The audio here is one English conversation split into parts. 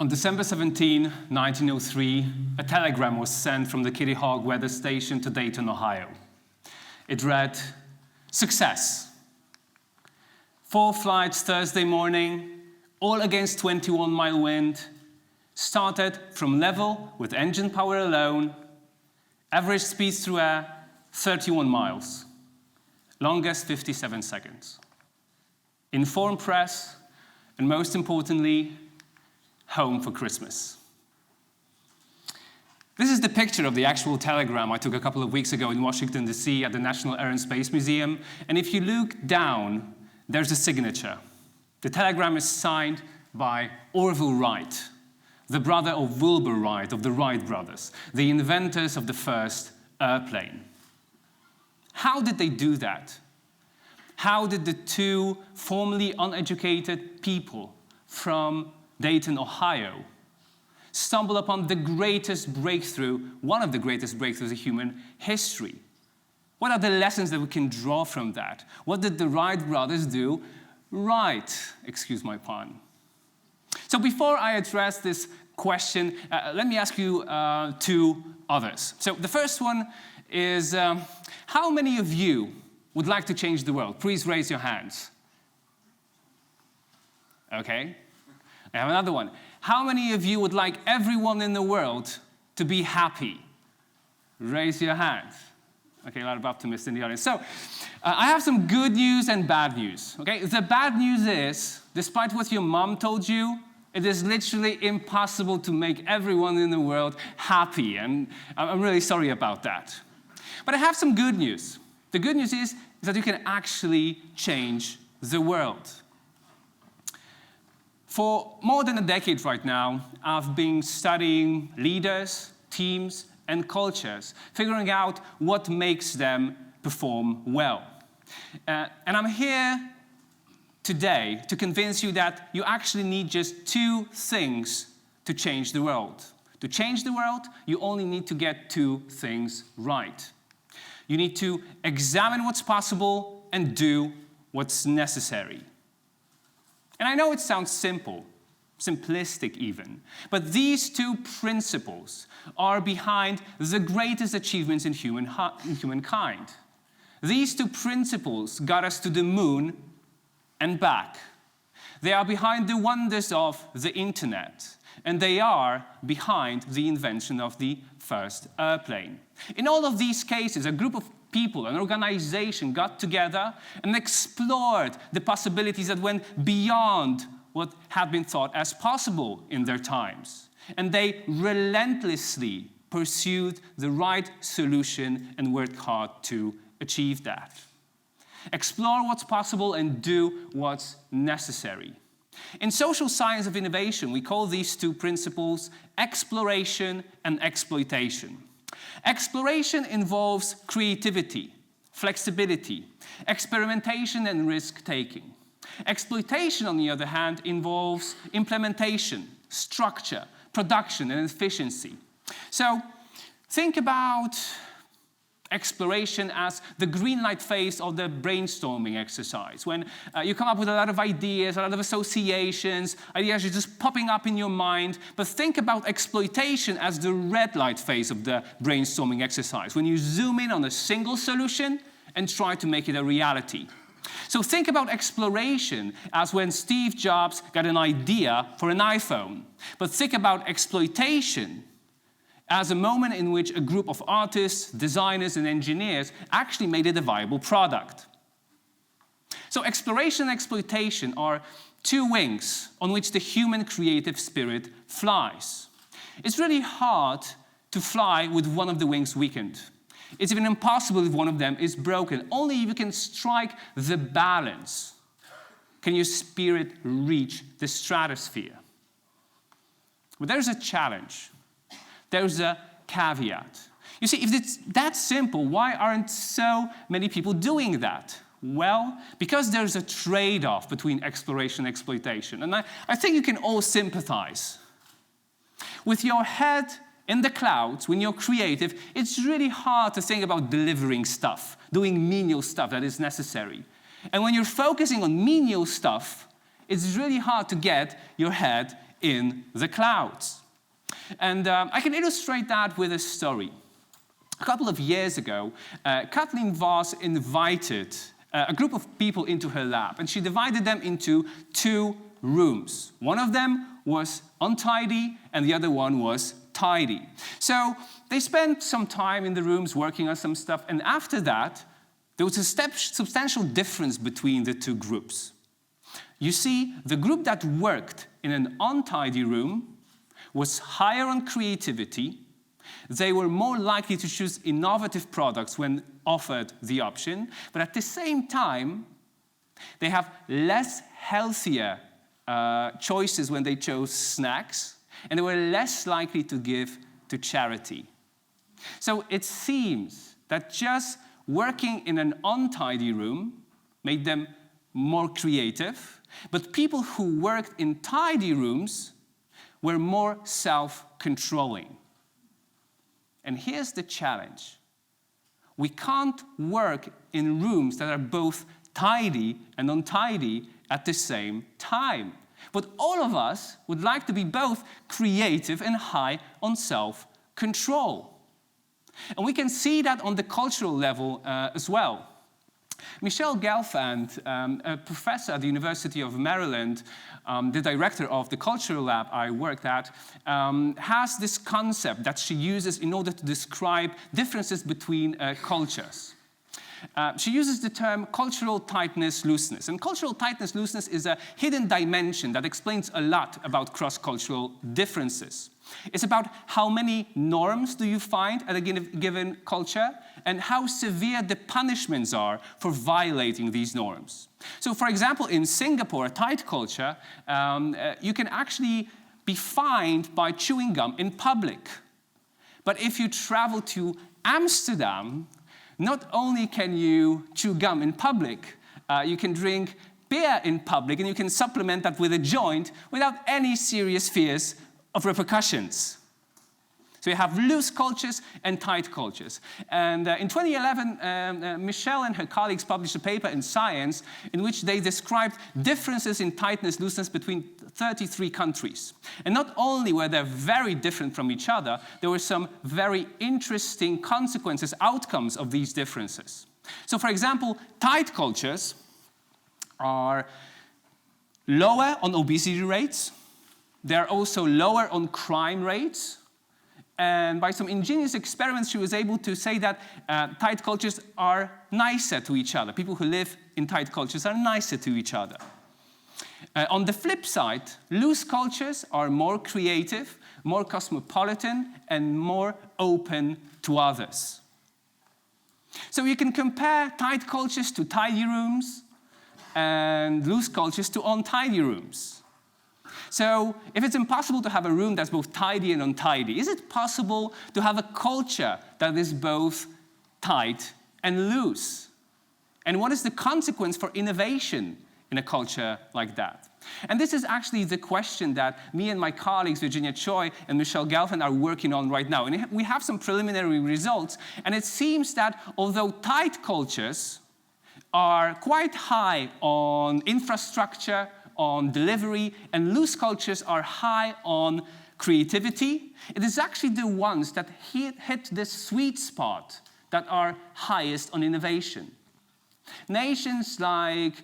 On December 17, 1903, a telegram was sent from the Kitty Hawk weather station to Dayton, Ohio. It read, "Success. 4 flights Thursday morning, all against 21-mile wind, started from level with engine power alone, average speed through air, 31 miles, longest 57 seconds. Informed press, and most importantly, home for Christmas." This is the picture of the actual telegram I took a couple of weeks ago in Washington, D.C. at the National Air and Space Museum. And if you look down, there's a signature. The telegram is signed by Orville Wright, the brother of Wilbur Wright of the Wright Brothers, the inventors of the first airplane. How did they do that? How did the two formerly uneducated people from Dayton, Ohio, stumble upon the greatest breakthrough, one of the greatest breakthroughs in human history? What are the lessons that we can draw from that? What did the Wright brothers do right? Excuse my pun. So before I address this question, let me ask you two others. So the first one is, how many of you would like to change the world? Please raise your hands. Okay. I have another one. How many of you would like everyone in the world to be happy? Raise your hands. Okay, a lot of optimists in the audience. So, I have some good news and bad news. Okay, the bad news is, despite what your mom told you, it is literally impossible to make everyone in the world happy, and I'm really sorry about that. But I have some good news. The good news is that you can actually change the world. For more than a decade right now, I've been studying leaders, teams, and cultures, figuring out what makes them perform well. And I'm here today to convince you that you actually need just 2 things to change the world. To change the world, you only need to get 2 things right. You need to examine what's possible and do what's necessary. And I know it sounds simple, simplistic even, but these 2 principles are behind the greatest achievements in humankind. These 2 principles got us to the moon and back. They are behind the wonders of the internet, and they are behind the invention of the first airplane. In all of these cases, a group of people, an organization got together and explored the possibilities that went beyond what had been thought as possible in their times. And they relentlessly pursued the right solution and worked hard to achieve that. Explore what's possible and do what's necessary. In social science of innovation, we call these 2 principles exploration and exploitation. Exploration involves creativity, flexibility, experimentation, and risk-taking. Exploitation, on the other hand, involves implementation, structure, production, and efficiency. So think about exploration as the green light phase of the brainstorming exercise, when you come up with a lot of ideas, a lot of associations, ideas are just popping up in your mind. But think about exploitation as the red light phase of the brainstorming exercise, when you zoom in on a single solution and try to make it a reality. So think about exploration as when Steve Jobs got an idea for an iPhone. But think about exploitation as a moment in which a group of artists, designers, and engineers actually made it a viable product. So exploration and exploitation are 2 wings on which the human creative spirit flies. It's really hard to fly with one of the wings weakened. It's even impossible if one of them is broken. Only if you can strike the balance can your spirit reach the stratosphere. But there's a challenge. There's a caveat. You see, if it's that simple, why aren't so many people doing that? Well, because there's a trade-off between exploration and exploitation. And I think you can all sympathize. With your head in the clouds, when you're creative, it's really hard to think about delivering stuff, doing menial stuff that is necessary. And when you're focusing on menial stuff, it's really hard to get your head in the clouds. And I can illustrate that with a story. A couple of years ago, Kathleen Voss invited a group of people into her lab, and she divided them into 2 rooms. One of them was untidy, and the other one was tidy. So they spent some time in the rooms working on some stuff, and after that, there was a substantial difference between the 2 groups. You see, the group that worked in an untidy room was higher on creativity. They were more likely to choose innovative products when offered the option, but at the same time, they have less healthier choices when they chose snacks, and they were less likely to give to charity. So it seems that just working in an untidy room made them more creative, but people who worked in tidy rooms were more self-controlling. And here's the challenge. We can't work in rooms that are both tidy and untidy at the same time. But all of us would like to be both creative and high on self-control. And we can see that on the cultural level as well. Michele Gelfand, a professor at the University of Maryland, the director of the cultural lab I worked at, has this concept that she uses in order to describe differences between cultures. She uses the term cultural tightness-looseness. And cultural tightness-looseness is a hidden dimension that explains a lot about cross-cultural differences. It's about how many norms do you find at a given culture and how severe the punishments are for violating these norms. So, for example, in Singapore, a tight culture, you can actually be fined by chewing gum in public. But if you travel to Amsterdam, not only can you chew gum in public, you can drink beer in public, and you can supplement that with a joint without any serious fears of repercussions. So you have loose cultures and tight cultures. And in 2011, Michele and her colleagues published a paper in Science in which they described differences in tightness-looseness between 33 countries. And not only were they very different from each other, there were some very interesting consequences, outcomes of these differences. So, for example, tight cultures are lower on obesity rates. They're also lower on crime rates. And by some ingenious experiments, she was able to say that tight cultures are nicer to each other. People who live in tight cultures are nicer to each other. On the flip side, loose cultures are more creative, more cosmopolitan, and more open to others. So you can compare tight cultures to tidy rooms and loose cultures to untidy rooms. So if it's impossible to have a room that's both tidy and untidy, is it possible to have a culture that is both tight and loose? And what is the consequence for innovation in a culture like that? And this is actually the question that me and my colleagues, Virginia Choi and Michele Gelfand, are working on right now. And we have some preliminary results, and it seems that although tight cultures are quite high on infrastructure, on delivery, and loose cultures are high on creativity, it is actually the ones that hit the sweet spot that are highest on innovation. Nations like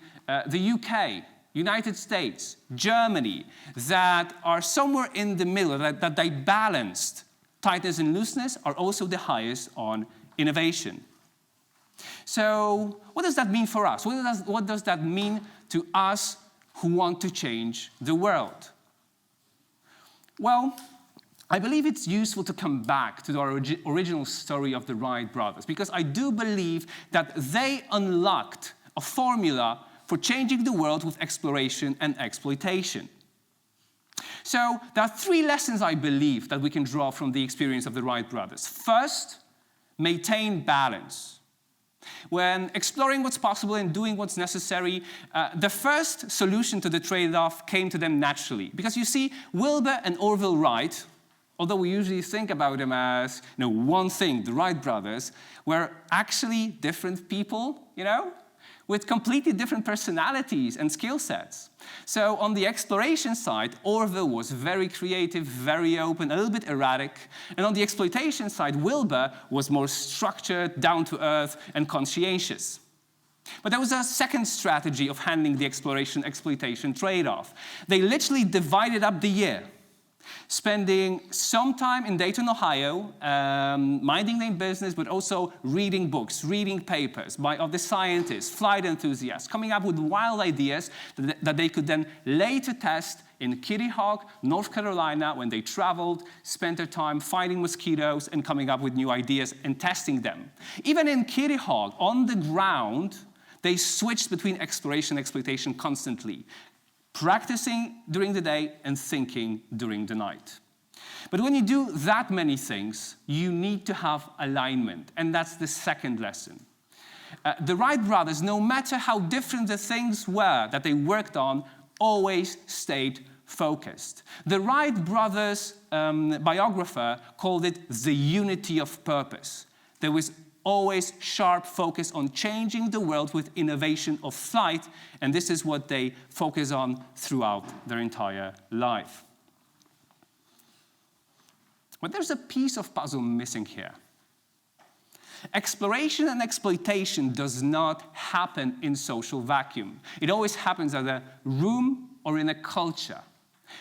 the UK, United States, Germany, that are somewhere in the middle, that they balanced tightness and looseness, are also the highest on innovation. So what does that mean for us? What does that mean to us who want to change the world? Well, I believe it's useful to come back to the original story of the Wright brothers, because I do believe that they unlocked a formula for changing the world with exploration and exploitation. So there are 3 lessons, I believe, that we can draw from the experience of the Wright brothers. First, maintain balance. When exploring what's possible and doing what's necessary, the first solution to the trade-off came to them naturally. Because you see, Wilbur and Orville Wright, although we usually think about them as one thing, the Wright brothers, were actually different people, with completely different personalities and skill sets. So on the exploration side, Orville was very creative, very open, a little bit erratic. And on the exploitation side, Wilbur was more structured, down-to-earth, and conscientious. But there was a second strategy of handling the exploration-exploitation trade-off. They literally divided up the year, spending some time in Dayton, Ohio, minding their business, but also reading books, reading papers of the scientists, flight enthusiasts, coming up with wild ideas that they could then later test in Kitty Hawk, North Carolina, when they traveled, spent their time fighting mosquitoes and coming up with new ideas and testing them. Even in Kitty Hawk, on the ground, they switched between exploration and exploitation constantly, practicing during the day and thinking during the night. But when you do that many things, you need to have alignment, and that's the second lesson. The Wright brothers, no matter how different the things were that they worked on, always stayed focused. The Wright brothers biographer called it the unity of purpose. There was always sharp focus on changing the world with innovation of flight, and this is what they focus on throughout their entire life. But there's a piece of puzzle missing here. Exploration and exploitation does not happen in social vacuum. It always happens at a room or in a culture.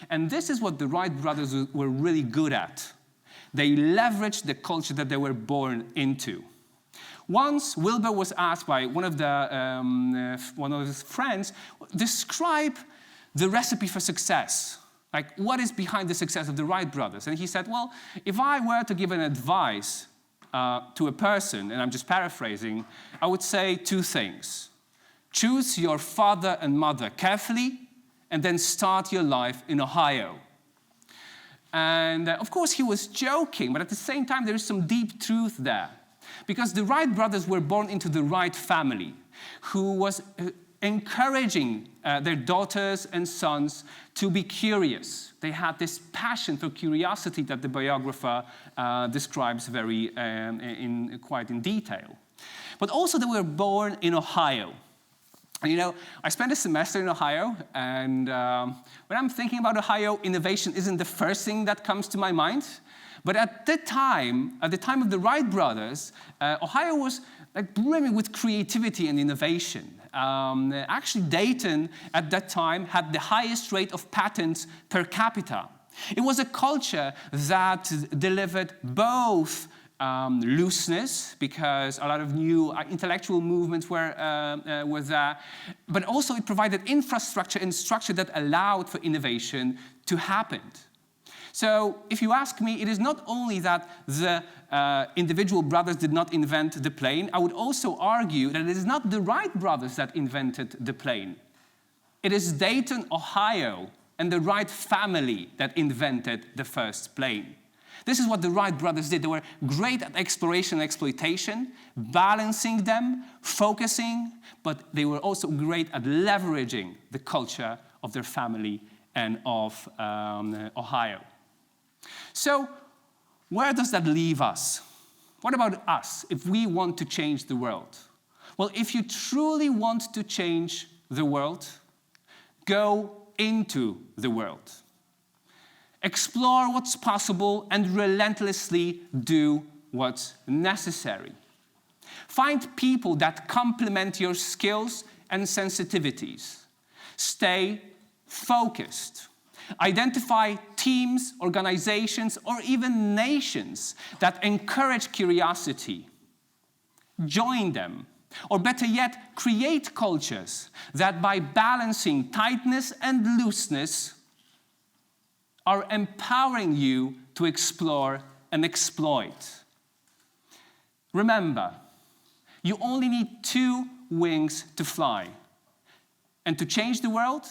And this is what the Wright brothers were really good at. They leveraged the culture that they were born into. Once, Wilbur was asked by one of his friends, describe the recipe for success. Like, what is behind the success of the Wright brothers? And he said, well, if I were to give an advice to a person, and I'm just paraphrasing, I would say two things. Choose your father and mother carefully, and then start your life in Ohio. And of course, he was joking, but at the same time, there is some deep truth there. Because the Wright brothers were born into the Wright family, who was encouraging their daughters and sons to be curious. They had this passion for curiosity that the biographer describes quite in detail. But also they were born in Ohio. And, you know, I spent a semester in Ohio, and when I'm thinking about Ohio, innovation isn't the first thing that comes to my mind. But at the time of the Wright brothers, Ohio was like brimming with creativity and innovation. Actually, Dayton at that time had the highest rate of patents per capita. It was a culture that delivered both looseness, because a lot of new intellectual movements were there, but also it provided infrastructure and structure that allowed for innovation to happen. So if you ask me, it is not only that the individual brothers did not invent the plane. I would also argue that it is not the Wright brothers that invented the plane. It is Dayton, Ohio, and the Wright family that invented the first plane. This is what the Wright brothers did. They were great at exploration and exploitation, balancing them, focusing, but they were also great at leveraging the culture of their family and of Ohio. So, where does that leave us? What about us if we want to change the world? Well, if you truly want to change the world, go into the world. Explore what's possible and relentlessly do what's necessary. Find people that complement your skills and sensitivities. Stay focused. Identify teams, organizations, or even nations that encourage curiosity. Join them. Or better yet, create cultures that by balancing tightness and looseness are empowering you to explore and exploit. Remember, you only need 2 wings to fly. And to change the world,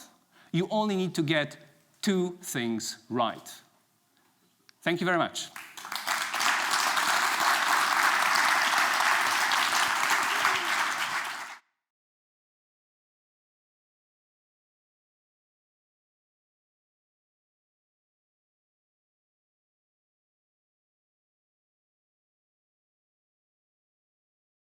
you only need to get 2 things right. Thank you very much.